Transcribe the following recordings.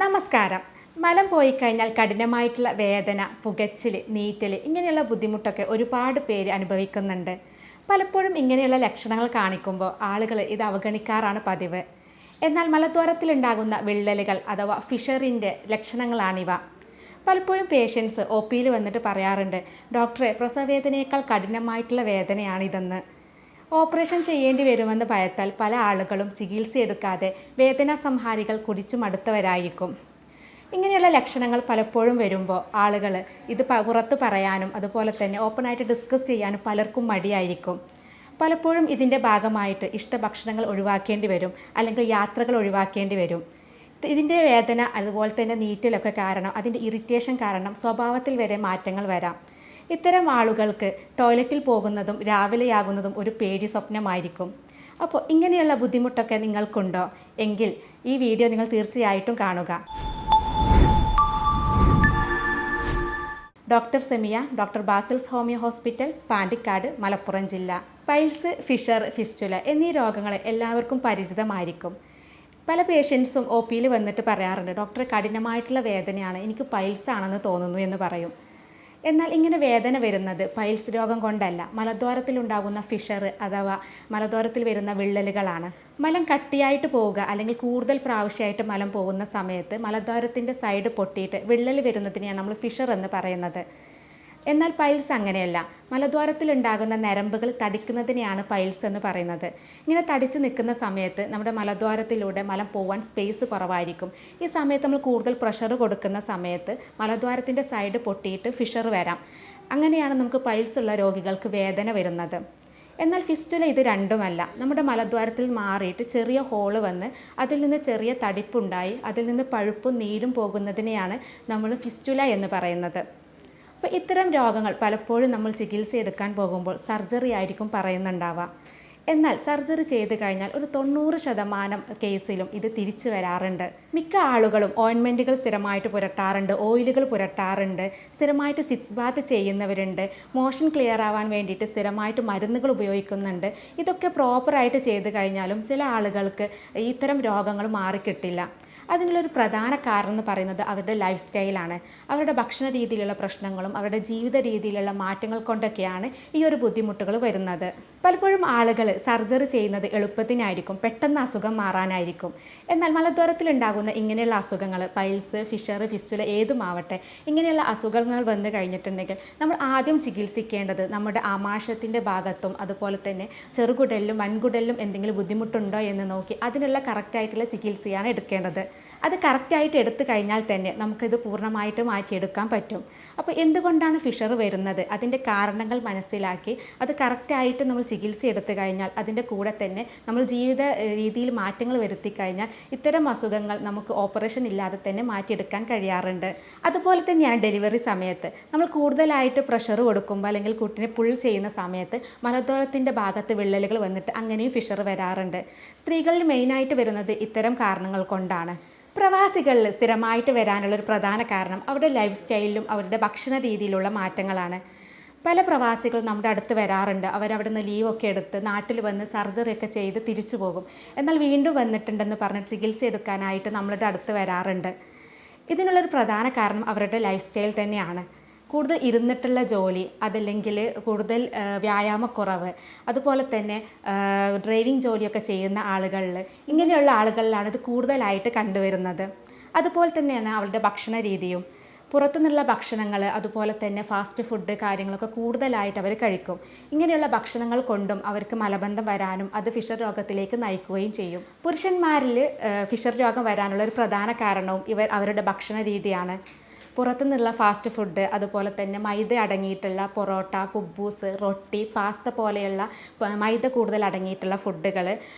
നമസ്കാരം. മലം പോയി കഴിഞ്ഞാൽ കഠിനമായിട്ടുള്ള വേദന, പുകച്ചിൽ, നീറ്റൽ ഇങ്ങനെയുള്ള ബുദ്ധിമുട്ടൊക്കെ ഒരുപാട് പേര് അനുഭവിക്കുന്നുണ്ട്. പലപ്പോഴും ഇങ്ങനെയുള്ള ലക്ഷണങ്ങൾ കാണിക്കുമ്പോൾ ആളുകൾ ഇത് അവഗണിക്കാറാണ് പതിവ്. എന്നാൽ മലദ്വാരത്തിലുണ്ടാകുന്ന വിള്ളലുകൾ അഥവാ ഫിഷറിൻ്റെ ലക്ഷണങ്ങളാണിവ. പലപ്പോഴും പേഷ്യൻസ് ഒ പിയിൽ വന്നിട്ട് പറയാറുണ്ട്, ഡോക്ടറെ പ്രസവവേദനയേക്കാൾ കഠിനമായിട്ടുള്ള വേദനയാണിതെന്ന്. ഓപ്പറേഷൻ ചെയ്യേണ്ടി വരുമെന്ന് ഭയത്താൽ പല ആളുകളും ചികിത്സയെടുക്കാതെ വേദനാ സംഹാരികൾ കുടിച്ചു മടുത്തവരായിരിക്കും. ഇങ്ങനെയുള്ള ലക്ഷണങ്ങൾ പലപ്പോഴും വരുമ്പോൾ ആളുകൾ ഇത് പുറത്ത് പറയാനും അതുപോലെ തന്നെ ഓപ്പണായിട്ട് ഡിസ്കസ് ചെയ്യാനും പലർക്കും മടിയായിരിക്കും. പലപ്പോഴും ഇതിൻ്റെ ഭാഗമായിട്ട് ഇഷ്ടഭക്ഷണങ്ങൾ ഒഴിവാക്കേണ്ടി വരും, അല്ലെങ്കിൽ യാത്രകൾ ഒഴിവാക്കേണ്ടി വരും. ഇതിൻ്റെ വേദന അതുപോലെ തന്നെ നീറ്റലൊക്കെ കാരണം, അതിൻ്റെ ഇറിറ്റേഷൻ കാരണം സ്വഭാവത്തിൽ വരെ മാറ്റങ്ങൾ വരാം. ഇത്തരം ആളുകൾക്ക് ടോയ്ലറ്റിൽ പോകുന്നതും രാവിലെയാകുന്നതും ഒരു പേടി സ്വപ്നമായിരിക്കും. അപ്പോൾ ഇങ്ങനെയുള്ള ബുദ്ധിമുട്ടൊക്കെ നിങ്ങൾക്കുണ്ടോ എങ്കിൽ ഈ വീഡിയോ നിങ്ങൾ തീർച്ചയായിട്ടും കാണുക. Doctor Semiya, doctor Basil's homeo hospital, Pandikkad, Malappuram ജില്ല. പൈൽസ്, ഫിഷർ, ഫിസ്റ്റുല എന്നീ രോഗങ്ങൾ എല്ലാവർക്കും പരിചിതമായിരിക്കും. പല പേഷ്യൻസും ഒ പിയിൽ വന്നിട്ട് പറയാറുണ്ട്, ഡോക്ടറെ കഠിനമായിട്ടുള്ള വേദനയാണ്, എനിക്ക് പൈൽസ് ആണെന്ന് തോന്നുന്നു എന്ന് പറയും. എന്നാൽ ഇങ്ങനെ വേദന വരുന്നത് പൈൽസ് രോഗം കൊണ്ടല്ല, മലദ്വാരത്തിലുണ്ടാകുന്ന ഫിഷർ അഥവാ മലദ്വാരത്തിൽ വരുന്ന വിള്ളലുകളാണ്. മലം കട്ടിയായിട്ട് പോവുക അല്ലെങ്കിൽ കൂടുതൽ പ്രാവശ്യമായിട്ട് മലം പോകുന്ന സമയത്ത് മലദ്വാരത്തിൻ്റെ സൈഡ് പൊട്ടിയിട്ട് വിള്ളൽ വരുന്നതിനെയാണ് നമ്മൾ ഫിഷർ എന്ന് പറയുന്നത്. എന്നാൽ പൈൽസ് അങ്ങനെയല്ല, മലദ്വാരത്തിലുണ്ടാകുന്ന നരമ്പുകൾ തടിക്കുന്നതിനെയാണ് പൈൽസ് എന്ന് പറയുന്നത്. ഇങ്ങനെ തടിച്ച് നിൽക്കുന്ന സമയത്ത് നമ്മുടെ മലദ്വാരത്തിലൂടെ മലം പോകാൻ സ്പേസ് കുറവായിരിക്കും. ഈ സമയത്ത് നമ്മൾ കൂടുതൽ പ്രഷർ കൊടുക്കുന്ന സമയത്ത് മലദ്വാരത്തിൻ്റെ സൈഡ് പൊട്ടിയിട്ട് ഫിഷർ വരാം. അങ്ങനെയാണ് നമുക്ക് പൈൽസ് ഉള്ള രോഗികൾക്ക് വേദന വരുന്നത്. എന്നാൽ ഫിസ്റ്റുല ഇത് രണ്ടുമല്ല. നമ്മുടെ മലദ്വാരത്തിൽ മാറിയിട്ട് ചെറിയ ഹോള് വന്ന് അതിൽ നിന്ന് ചെറിയ തടിപ്പുണ്ടായി അതിൽ നിന്ന് പഴുപ്പും നീരും പോകുന്നതിനെയാണ് നമ്മൾ ഫിസ്റ്റുല എന്ന് പറയുന്നത്. അപ്പോൾ ഇത്തരം രോഗങ്ങൾ പലപ്പോഴും നമ്മൾ ചികിത്സ എടുക്കാൻ പോകുമ്പോൾ സർജറി ആയിരിക്കും പറയുന്നുണ്ടാവുക. എന്നാൽ സർജറി ചെയ്ത് കഴിഞ്ഞാൽ ഒരു 90% കേസിലും ഇത് തിരിച്ചു വരാറുണ്ട്. മിക്ക ആളുകളും ഓയിൻമെൻറ്റുകൾ സ്ഥിരമായിട്ട് പുരട്ടാറുണ്ട്, ഓയിലുകൾ പുരട്ടാറുണ്ട്, സ്ഥിരമായിട്ട് സിറ്റ്സ് ബാത്ത് ചെയ്യുന്നവരുണ്ട്, മോഷൻ ക്ലിയർ ആവാൻ വേണ്ടിയിട്ട് സ്ഥിരമായിട്ട് മരുന്നുകൾ ഉപയോഗിക്കുന്നുണ്ട്. ഇതൊക്കെ പ്രോപ്പറായിട്ട് ചെയ്ത് കഴിഞ്ഞാലും ചില ആളുകൾക്ക് ഇത്തരം രോഗങ്ങൾ മാറിക്കിട്ടില്ല. അതിനുള്ളൊരു പ്രധാന കാരണം എന്ന് പറയുന്നത് അവരുടെ ലൈഫ് സ്റ്റൈലാണ്. അവരുടെ ഭക്ഷണ രീതിയിലുള്ള പ്രശ്നങ്ങളും അവരുടെ ജീവിത രീതിയിലുള്ള മാറ്റങ്ങൾ കൊണ്ടൊക്കെയാണ് ഈ ഒരു ബുദ്ധിമുട്ടുകൾ വരുന്നത്. പലപ്പോഴും ആളുകൾ സർജറി ചെയ്യുന്നത് എളുപ്പത്തിനായിരിക്കും, പെട്ടെന്ന് അസുഖം മാറാനായിരിക്കും. എന്നാൽ മലദ്വാരത്തിലുണ്ടാകുന്ന ഇങ്ങനെയുള്ള അസുഖങ്ങൾ, പൈൽസ്, ഫിഷർ, ഫിസ്റ്റുല ഏതുമാവട്ടെ, ഇങ്ങനെയുള്ള അസുഖങ്ങൾ വന്നു കഴിഞ്ഞിട്ടുണ്ടെങ്കിൽ നമ്മൾ ആദ്യം ചികിത്സിക്കേണ്ടത് നമ്മുടെ ആമാശയത്തിൻ്റെ ഭാഗത്തും അതുപോലെ തന്നെ ചെറുകുടലിലും വൻകുടലിലും എന്തെങ്കിലും ബുദ്ധിമുട്ടുണ്ടോ എന്ന് നോക്കി അതിനുള്ള കറക്റ്റായിട്ടുള്ള ചികിത്സയാണ് എടുക്കേണ്ടത്. അത് കറക്റ്റായിട്ട് എടുത്തു കഴിഞ്ഞാൽ തന്നെ നമുക്കിത് പൂർണ്ണമായിട്ട് മാറ്റിയെടുക്കാൻ പറ്റും. അപ്പോൾ എന്തുകൊണ്ടാണ് ഫിഷർ വരുന്നത്, അതിൻ്റെ കാരണങ്ങൾ മനസ്സിലാക്കി അത് കറക്റ്റായിട്ട് നമ്മൾ ചികിത്സ എടുത്തു കഴിഞ്ഞാൽ അതിൻ്റെ കൂടെ തന്നെ നമ്മൾ ജീവിത രീതിയിൽ മാറ്റങ്ങൾ വരുത്തി കഴിഞ്ഞാൽ ഇത്തരം അസുഖങ്ങൾ നമുക്ക് ഓപ്പറേഷൻ ഇല്ലാതെ തന്നെ മാറ്റിയെടുക്കാൻ കഴിയാറുണ്ട്. അതുപോലെ തന്നെയാണ് ഡെലിവറി സമയത്ത് നമ്മൾ കൂടുതലായിട്ട് പ്രഷർ കൊടുക്കുമ്പോൾ അല്ലെങ്കിൽ കുട്ടിനെ പുൾ ചെയ്യുന്ന സമയത്ത് മലദ്വാരത്തിൻ്റെ ഭാഗത്ത് വിള്ളലുകൾ വന്നിട്ട് അങ്ങനെയും ഫിഷർ വരാറുണ്ട്. സ്ത്രീകളിൽ മെയിനായിട്ട് വരുന്നത് ഇത്തരം കാരണങ്ങൾ കൊണ്ടാണ്. പ്രവാസികളിൽ സ്ഥിരമായിട്ട് വരാനുള്ളൊരു പ്രധാന കാരണം അവരുടെ ലൈഫ് സ്റ്റൈലിലും അവരുടെ ഭക്ഷണ രീതിയിലുള്ള മാറ്റങ്ങളാണ്. പല പ്രവാസികളും നമ്മുടെ അടുത്ത് വരാറുണ്ട്. അവരവിടെ നിന്ന് ലീവൊക്കെ എടുത്ത് നാട്ടിൽ വന്ന് സർജറിയൊക്കെ ചെയ്ത് തിരിച്ചു പോകും. എന്നാൽ വീണ്ടും വന്നിട്ടുണ്ടെന്ന് പറഞ്ഞ് ചികിത്സ എടുക്കാനായിട്ട് നമ്മളുടെ അടുത്ത് വരാറുണ്ട്. ഇതിനുള്ളൊരു പ്രധാന കാരണം അവരുടെ ലൈഫ് സ്റ്റൈൽ തന്നെയാണ്. കൂടുതൽ ഇരുന്നിട്ടുള്ള ജോലി, അതല്ലെങ്കിൽ കൂടുതൽ വ്യായാമക്കുറവ്, അതുപോലെ തന്നെ ഡ്രൈവിംഗ് ജോലിയൊക്കെ ചെയ്യുന്ന ആളുകളിൽ, ഇങ്ങനെയുള്ള ആളുകളിലാണ് ഇത് കൂടുതലായിട്ട് കണ്ടുവരുന്നത്. അതുപോലെ തന്നെയാണ് അവരുടെ ഭക്ഷണ രീതിയും. പുറത്തുനിന്നുള്ള ഭക്ഷണങ്ങൾ അതുപോലെ തന്നെ ഫാസ്റ്റ് ഫുഡ് കാര്യങ്ങളൊക്കെ കൂടുതലായിട്ട് അവർ കഴിക്കും. ഇങ്ങനെയുള്ള ഭക്ഷണങ്ങൾ കൊണ്ടും അവർക്ക് മലബന്ധം വരാനും അത് ഫിഷർ രോഗത്തിലേക്ക് നയിക്കുകയും ചെയ്യും. പുരുഷന്മാരിൽ ഫിഷർ രോഗം വരാനുള്ള ഒരു പ്രധാന കാരണവും അവരുടെ ഭക്ഷണ രീതിയാണ്. പുറത്തുനിന്നുള്ള ഫാസ്റ്റ് ഫുഡ്, അതുപോലെ തന്നെ മൈദ അടങ്ങിയിട്ടുള്ള പൊറോട്ട, കുബൂസ്, റൊട്ടി, പാസ്ത പോലെയുള്ള മൈദ കൂടുതൽ അടങ്ങിയിട്ടുള്ള ഫുഡുകൾ,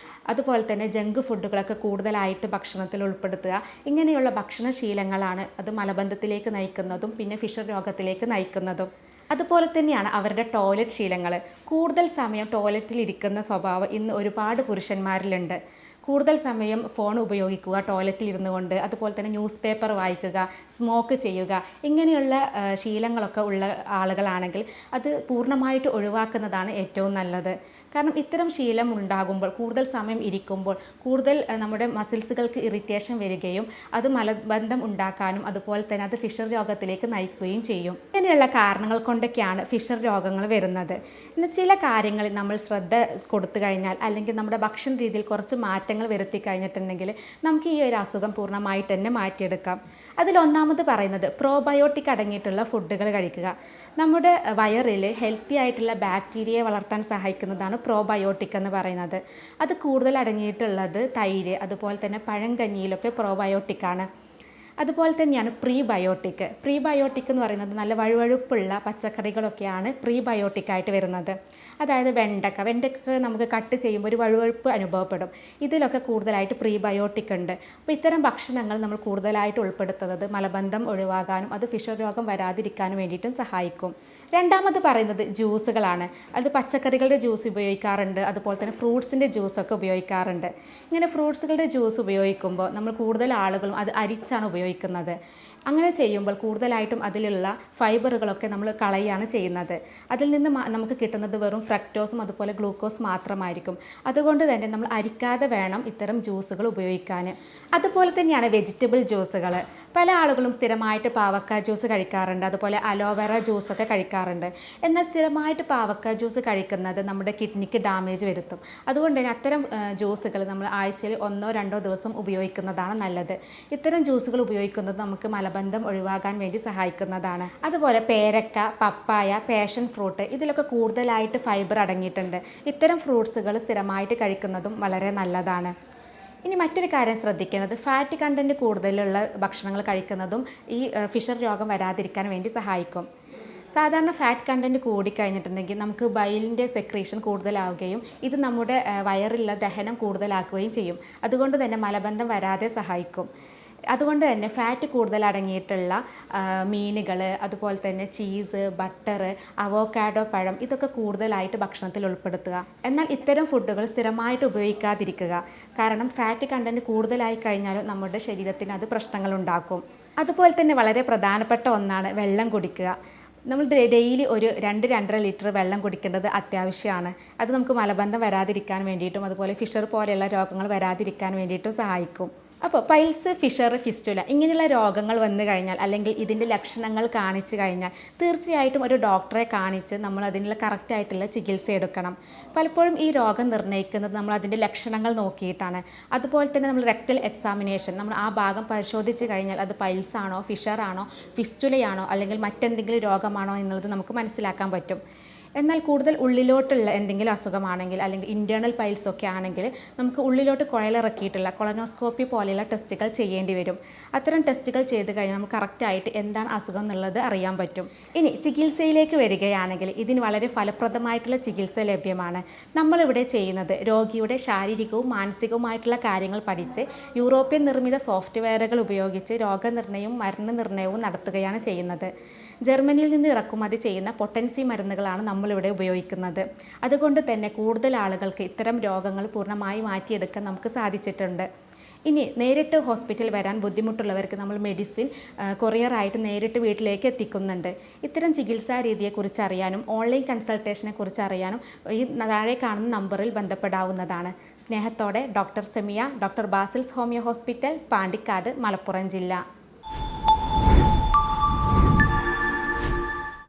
അതുപോലെ തന്നെ ജങ്ക് ഫുഡുകളൊക്കെ കൂടുതലായിട്ട് ഭക്ഷണത്തിൽ ഉൾപ്പെടുത്തുക. ഇങ്ങനെയുള്ള ഭക്ഷണശീലങ്ങളാണ് അത് മലബന്ധത്തിലേക്ക് നയിക്കുന്നതും പിന്നെ ഫിഷർ രോഗത്തിലേക്ക് നയിക്കുന്നതും. അതുപോലെ തന്നെയാണ് അവരുടെ ടോയ്ലറ്റ് ശീലങ്ങൾ. കൂടുതൽ സമയം ടോയ്ലറ്റിൽ ഇരിക്കുന്ന സ്വഭാവം ഇന്ന് ഒരുപാട് പുരുഷന്മാരിലുണ്ട്. കൂടുതൽ സമയം ഫോൺ ഉപയോഗിക്കുക ടോയ്ലറ്റിൽ ഇരുന്നു കൊണ്ട്, അതുപോലെ തന്നെ ന്യൂസ് പേപ്പർ വായിക്കുക, സ്മോക്ക് ചെയ്യുക, ഇങ്ങനെയുള്ള ശീലങ്ങളൊക്കെ ഉള്ള ആളുകളാണെങ്കിൽ അത് പൂർണ്ണമായിട്ട് ഒഴിവാക്കുന്നതാണ് ഏറ്റവും നല്ലത്. കാരണം ഇത്തരം ശീലം ഉണ്ടാകുമ്പോൾ കൂടുതൽ സമയം ഇരിക്കുമ്പോൾ കൂടുതൽ നമ്മുടെ മസിൽസുകൾക്ക് ഇറിറ്റേഷൻ വരികയും അത് മലബന്ധം ഉണ്ടാക്കാനും അതുപോലെ തന്നെ അത് ഫിഷർ രോഗത്തിലേക്ക് നയിക്കുകയും ചെയ്യും. ഇങ്ങനെയുള്ള കാരണങ്ങൾ കൊണ്ടൊക്കെയാണ് ഫിഷർ രോഗങ്ങൾ വരുന്നത്. ഇന്ന് ചില കാര്യങ്ങളിൽ നമ്മൾ ശ്രദ്ധ കൊടുത്തു കഴിഞ്ഞാൽ അല്ലെങ്കിൽ നമ്മുടെ ഭക്ഷണ രീതിയിൽ കുറച്ച് മാറ്റങ്ങൾ വരുത്തി കഴിഞ്ഞിട്ടുണ്ടെങ്കിൽ നമുക്ക് ഈ ഒരു അസുഖം പൂർണ്ണമായിട്ട് തന്നെ മാറ്റിയെടുക്കാം. അതിലൊന്നാമത് പറയുന്നത് പ്രോബയോട്ടിക് അടങ്ങിയിട്ടുള്ള ഫുഡുകൾ കഴിക്കുക. നമ്മുടെ വയറിൽ ഹെൽത്തി ആയിട്ടുള്ള ബാക്ടീരിയയെ വളർത്താൻ സഹായിക്കുന്നതാണ് പ്രോബയോട്ടിക് എന്ന് പറയുന്നത്. അത് കൂടുതൽ അടങ്ങിയിട്ടുള്ളത് തൈര്, അതുപോലെ തന്നെ പഴങ്കഞ്ഞിയിലൊക്കെ പ്രോബയോട്ടിക്കാണ്. അതുപോലെ തന്നെയാണ് പ്രീബയോട്ടിക്. പ്രീബയോട്ടിക് എന്ന് പറയുന്നത് നല്ല വഴുവഴുപ്പുള്ള പച്ചക്കറികളൊക്കെയാണ് പ്രീബയോട്ടിക്കായിട്ട് വരുന്നത്. അതായത് വെണ്ടയ്ക്ക നമുക്ക് കട്ട് ചെയ്യുമ്പോൾ ഒരു വഴുവഴുപ്പ് അനുഭവപ്പെടും. ഇതിലൊക്കെ കൂടുതലായിട്ട് പ്രീബയോട്ടിക് ഉണ്ട്. അപ്പോൾ ഇത്തരം ഭക്ഷണങ്ങൾ നമ്മൾ കൂടുതലായിട്ട് ഉൾപ്പെടുത്തുന്നത് മലബന്ധം ഒഴിവാകാനും അത് ഫിഷർ രോഗം വരാതിരിക്കാനും വേണ്ടിയിട്ടും സഹായിക്കും. രണ്ടാമത് പറയുന്നത് ജ്യൂസുകളാണ്. അത് പച്ചക്കറികളുടെ ജ്യൂസ് ഉപയോഗിക്കാറുണ്ട്, അതുപോലെ തന്നെ ഫ്രൂട്ട്സിൻ്റെ ജ്യൂസൊക്കെ ഉപയോഗിക്കാറുണ്ട്. ഇങ്ങനെ ഫ്രൂട്ട്സുകളുടെ ജ്യൂസ് ഉപയോഗിക്കുമ്പോൾ നമ്മൾ കൂടുതൽ ആളുകളും അത് അരിച്ചാണ് ഉപയോഗിക്കുന്നത്. അങ്ങനെ ചെയ്യുമ്പോൾ കൂടുതലായിട്ടും അതിലുള്ള ഫൈബറുകളൊക്കെ നമ്മൾ കളയുകയാണ് ചെയ്യുന്നത്. അതിൽ നിന്ന് നമുക്ക് കിട്ടുന്നത് വെറും ഫ്രക്ടോസും അതുപോലെ ഗ്ലൂക്കോസ് മാത്രമായിരിക്കും. അതുകൊണ്ട് തന്നെ നമ്മൾ അരിക്കാതെ വേണം ഇത്തരം ജ്യൂസുകൾ ഉപയോഗിക്കാൻ. അതുപോലെ തന്നെയാണ് വെജിറ്റബിൾ ജ്യൂസുകൾ. പല ആളുകളും സ്ഥിരമായിട്ട് പാവക്ക ജ്യൂസ് കഴിക്കാറുണ്ട്, അതുപോലെ അലോവേറ ജ്യൂസൊക്കെ കഴിക്കാറുണ്ട്. എന്നാൽ സ്ഥിരമായിട്ട് പാവക്ക ജ്യൂസ് കഴിക്കുന്നത് നമ്മുടെ കിഡ്നിക്ക് ഡാമേജ് വരുത്തും. അതുകൊണ്ട് തന്നെ അത്തരം ജ്യൂസുകൾ നമ്മൾ ആഴ്ചയിൽ 1-2 ദിവസം ഉപയോഗിക്കുന്നതാണ് നല്ലത്. ഇത്തരം ജ്യൂസുകൾ ഉപയോഗിക്കുന്നത് നമുക്ക് മലബന്ധം ഒഴിവാക്കാൻ വേണ്ടി സഹായിക്കുന്നതാണ്. അതുപോലെ പേരക്ക, പപ്പായ, പാഷൻ ഫ്രൂട്ട് ഇതിലൊക്കെ കൂടുതലായിട്ട് ഫൈബർ അടങ്ങിയിട്ടുണ്ട്. ഇത്തരം ഫ്രൂട്ട്സുകൾ സ്ഥിരമായിട്ട് കഴിക്കുന്നതും വളരെ നല്ലതാണ്. ഇനി മറ്റൊരു കാര്യം ശ്രദ്ധിക്കേണ്ടത് ഫാറ്റ് കണ്ടൻറ്റ് കൂടുതലുള്ള ഭക്ഷണങ്ങൾ കഴിക്കുന്നതും ഈ ഫിഷർ രോഗം വരാതിരിക്കാൻ വേണ്ടി സഹായിക്കും. സാധാരണ ഫാറ്റ് കണ്ടൻറ്റ് കൂടിക്കഴിഞ്ഞിട്ടുണ്ടെങ്കിൽ നമുക്ക് ബൈലിൻ്റെ സെക്രീഷൻ കൂടുതലാവുകയും ഇത് നമ്മുടെ വയറിലുള്ള ദഹനം കൂടുതലാക്കുകയും ചെയ്യും. അതുകൊണ്ട് തന്നെ മലബന്ധം വരാതെ സഹായിക്കും. അതുകൊണ്ട് തന്നെ ഫാറ്റ് കൂടുതൽ അടങ്ങിയിട്ടുള്ള മീനുകൾ, അതുപോലെ തന്നെ ചീസ്, ബട്ടർ, അവോക്കാഡോ പഴം ഇതൊക്കെ കൂടുതലായിട്ട് ഭക്ഷണത്തിൽ ഉൾപ്പെടുത്തുക. എന്നാൽ ഇത്തരം ഫുഡുകൾ സ്ഥിരമായിട്ട് ഉപയോഗിക്കാതിരിക്കുക. കാരണം ഫാറ്റ് കണ്ടൻറ്റ് കൂടുതലായി കഴിഞ്ഞാലും നമ്മുടെ ശരീരത്തിന് അത് പ്രശ്നങ്ങളുണ്ടാക്കും. അതുപോലെ തന്നെ വളരെ പ്രധാനപ്പെട്ട ഒന്നാണ് വെള്ളം കുടിക്കുക. നമ്മൾ ഡെയിലി ഒരു 2-2.5 ലിറ്റർ വെള്ളം കുടിക്കേണ്ടത് അത്യാവശ്യമാണ്. അത് നമുക്ക് മലബന്ധം വരാതിരിക്കാൻ വേണ്ടിയിട്ടും അതുപോലെ ഫിഷർ പോലെയുള്ള രോഗങ്ങൾ വരാതിരിക്കാൻ വേണ്ടിയിട്ടും സഹായിക്കും. അപ്പോൾ പൈൽസ്, ഫിഷർ, ഫിസ്റ്റുല ഇങ്ങനെയുള്ള രോഗങ്ങൾ വന്നു കഴിഞ്ഞാൽ അല്ലെങ്കിൽ ഇതിൻ്റെ ലക്ഷണങ്ങൾ കാണിച്ചു കഴിഞ്ഞാൽ തീർച്ചയായിട്ടും ഒരു ഡോക്ടറെ കാണിച്ച് നമ്മൾ അതിനുള്ള കറക്റ്റായിട്ടുള്ള ചികിത്സ എടുക്കണം. പലപ്പോഴും ഈ രോഗം നിർണ്ണയിക്കുന്നത് നമ്മൾ അതിൻ്റെ ലക്ഷണങ്ങൾ നോക്കിയിട്ടാണ്. അതുപോലെ തന്നെ നമ്മൾ റെക്ടൽ എക്സാമിനേഷൻ നമ്മൾ ആ ഭാഗം പരിശോധിച്ച് കഴിഞ്ഞാൽ അത് പൈൽസ് ആണോ, ഫിഷർ ആണോ, ഫിസ്റ്റുലയാണോ അല്ലെങ്കിൽ മറ്റെന്തെങ്കിലും രോഗമാണോ എന്നുള്ളത് നമുക്ക് മനസ്സിലാക്കാൻ പറ്റും. എന്നാൽ കൂടുതൽ ഉള്ളിലോട്ടുള്ള എന്തെങ്കിലും അസുഖമാണെങ്കിൽ അല്ലെങ്കിൽ ഇൻറ്റേർണൽ പൈൽസ് ഒക്കെ ആണെങ്കിൽ നമുക്ക് ഉള്ളിലോട്ട് കുഴലിറക്കിയിട്ടുള്ള കൊളനോസ്കോപ്പി പോലെയുള്ള ടെസ്റ്റുകൾ ചെയ്യേണ്ടി വരും. അത്തരം ടെസ്റ്റുകൾ ചെയ്ത് കഴിഞ്ഞാൽ നമുക്ക് കറക്റ്റായിട്ട് എന്താണ് അസുഖം എന്നുള്ളത് അറിയാൻ പറ്റും. ഇനി ചികിത്സയിലേക്ക് വരികയാണെങ്കിൽ ഇതിന് വളരെ ഫലപ്രദമായിട്ടുള്ള ചികിത്സ ലഭ്യമാണ്. നമ്മളിവിടെ ചെയ്യുന്നത് രോഗിയുടെ ശാരീരികവും മാനസികവുമായിട്ടുള്ള കാര്യങ്ങൾ പഠിച്ച് യൂറോപ്യൻ നിർമ്മിത സോഫ്റ്റ്വെയറുകൾ ഉപയോഗിച്ച് രോഗനിർണയവും മരണനിർണയവും നടത്തുകയാണ് ചെയ്യുന്നത്. ജർമ്മനിയിൽ നിന്ന് ഇറക്കുമതി ചെയ്യുന്ന പൊട്ടൻസി മരുന്നുകളാണ് നമ്മളിവിടെ ഉപയോഗിക്കുന്നത്. അതുകൊണ്ട് തന്നെ കൂടുതൽ ആളുകൾക്ക് ഇത്തരം രോഗങ്ങൾ പൂർണ്ണമായി മാറ്റിയെടുക്കാൻ നമുക്ക് സാധിച്ചിട്ടുണ്ട്. ഇനി നേരിട്ട് ഹോസ്പിറ്റൽ വരാൻ ബുദ്ധിമുട്ടുള്ളവർക്ക് നമ്മൾ മെഡിസിൻ കൊറിയറായിട്ട് നേരിട്ട് വീട്ടിലേക്ക് എത്തിക്കുന്നുണ്ട്. ഇത്തരം ചികിത്സാ രീതിയെക്കുറിച്ച് അറിയാനും ഓൺലൈൻ കൺസൾട്ടേഷനെ കുറിച്ച് അറിയാനും ഈ താഴെ കാണുന്ന നമ്പറിൽ ബന്ധപ്പെടാവുന്നതാണ്. സ്നേഹത്തോടെ doctor Semiya, doctor Basil's homeo hospital, Pandikkad, Malappuram ജില്ല.